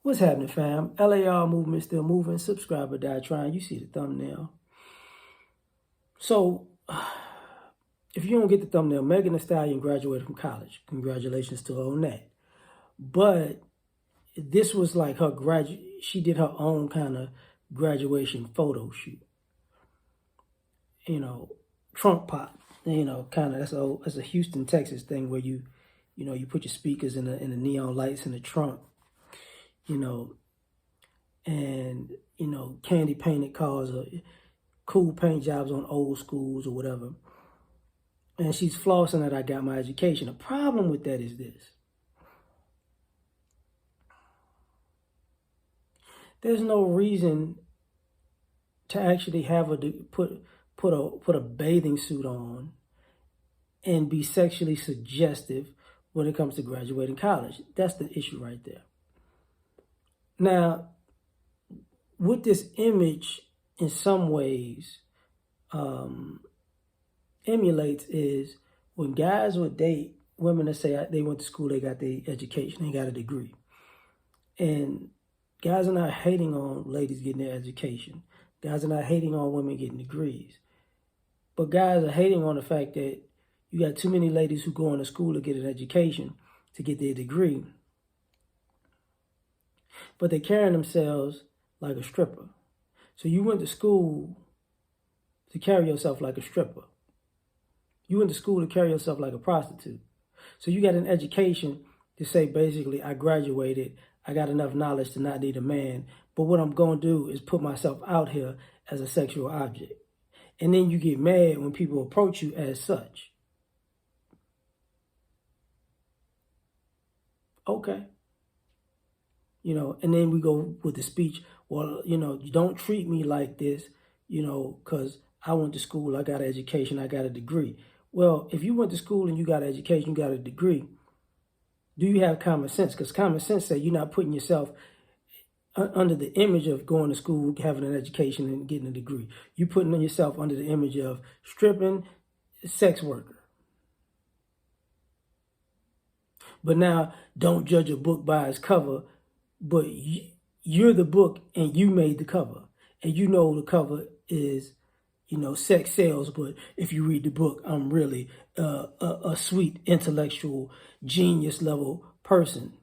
What's happening, fam? L.A.R. movement still moving. Subscriber die trying. You see the thumbnail. So, if you don't get the thumbnail, Megan Thee Stallion graduated from college. Congratulations to her on that. But this was like her she did her own kind of graduation photo shoot. You know, trunk pop. You know, kind of that's a Houston, Texas thing where you put your speakers in the neon lights in the trunk. And candy painted cars or cool paint jobs on old schools or whatever. And she's flossing that I got my education. The problem with that is this. There's no reason to actually have put a bathing suit on and be sexually suggestive when it comes to graduating college. That's the issue right there. Now, with this image, in some ways, emulates is when guys would date women that say they went to school, they got their education, they got a degree. And guys are not hating on ladies getting their education. Guys are not hating on women getting degrees. But guys are hating on the fact that you got too many ladies who go into school to get an education, to get their degree. But they're carrying themselves like a stripper. So you went to school to carry yourself like a stripper. You went to school to carry yourself like a prostitute. So you got an education to say, basically, I graduated, I got enough knowledge to not need a man, but what I'm going to do is put myself out here as a sexual object. And then you get mad when people approach you as such. Okay. And then we go with the speech, well, you don't treat me like this, because I went to school, I got an education, I got a degree. Well, if you went to school and you got an education, you got a degree, do you have common sense? Because common sense says you're not putting yourself under the image of going to school, having an education, and getting a degree. You're putting yourself under the image of stripping, sex worker. But now, don't judge a book by its cover, but you're the book and you made the cover. And you know the cover is, sex sells, but if you read the book, I'm really a sweet, intellectual, genius level person.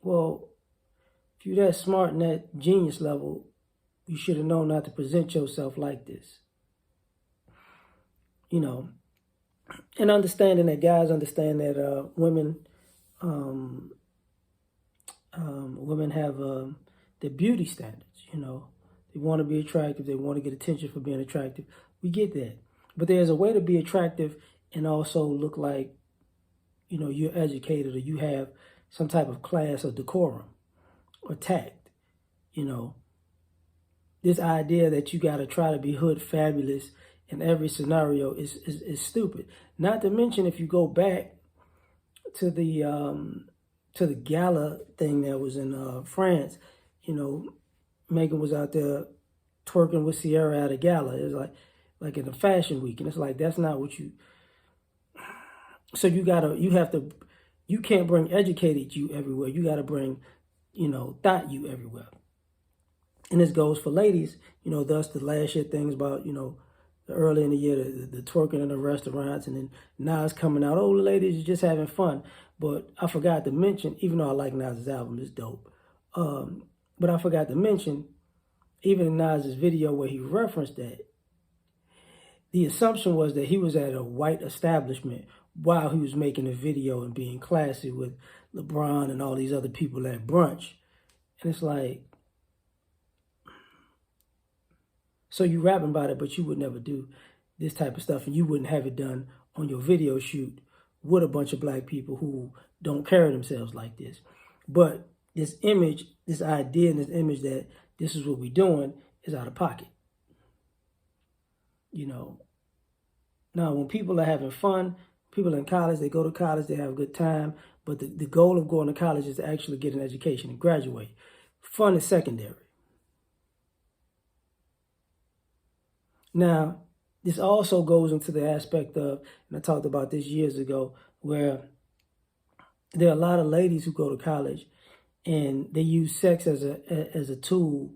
Well, if you're that smart and that genius level, you should have known not to present yourself like this. And understanding that guys understand that women have their beauty standards, They want to be attractive. They want to get attention for being attractive. We get that. But there's a way to be attractive and also look like, you're educated or you have some type of class or decorum or tact. This idea that you got to try to be hood fabulous in every scenario is stupid. Not to mention, if you go back to the gala thing that was in France, Megan was out there twerking with Sierra at a gala. It was like in a fashion week, and it's like, that's not what you. So you can't bring educated you everywhere. You got to bring, thought you everywhere. And this goes for ladies, thus the last year things about, early in the year, the twerking in the restaurants, and then Nas coming out, oh, the ladies are just having fun. But I forgot to mention, even though I like Nas's album, it's dope. But I forgot to mention, even in Nas's video where he referenced that, the assumption was that he was at a white establishment while he was making a video and being classy with LeBron and all these other people at brunch. And it's like, so you rapping about it, but you would never do this type of stuff, and you wouldn't have it done on your video shoot with a bunch of black people who don't carry themselves like this. But this image, this idea, and this image that this is what we're doing is out of pocket. Now when people are having fun, people in college, they go to college, they have a good time, but the goal of going to college is to actually get an education and graduate. Fun is secondary. Now, this also goes into the aspect of, and I talked about this years ago, where there are a lot of ladies who go to college and they use sex as a tool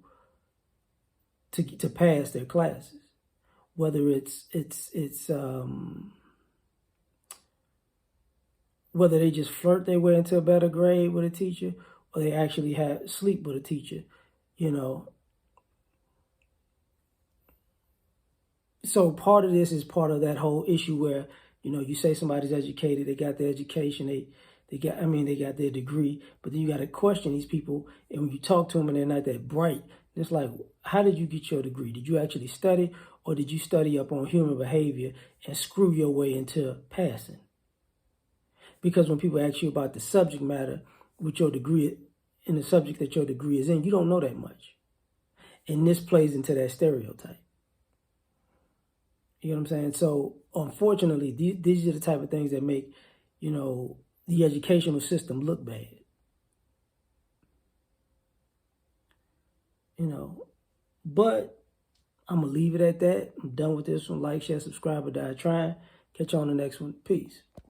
to pass their classes, whether whether they just flirt their way into a better grade with a teacher, or they actually have sleep with a teacher, you know. So part of this is part of that whole issue where, you say somebody's educated, they got their education, they got their degree, but then you got to question these people, and when you talk to them and they're not that bright, it's like, how did you get your degree? Did you actually study, or did you study up on human behavior and screw your way into passing? Because when people ask you about the subject matter with your degree, in the subject that your degree is in, you don't know that much. And this plays into that stereotype. You know what I'm saying? So, unfortunately, these are the type of things that make, the educational system look bad. But I'm going to leave it at that. I'm done with this one. Like, share, subscribe, or die trying. Catch you on the next one. Peace.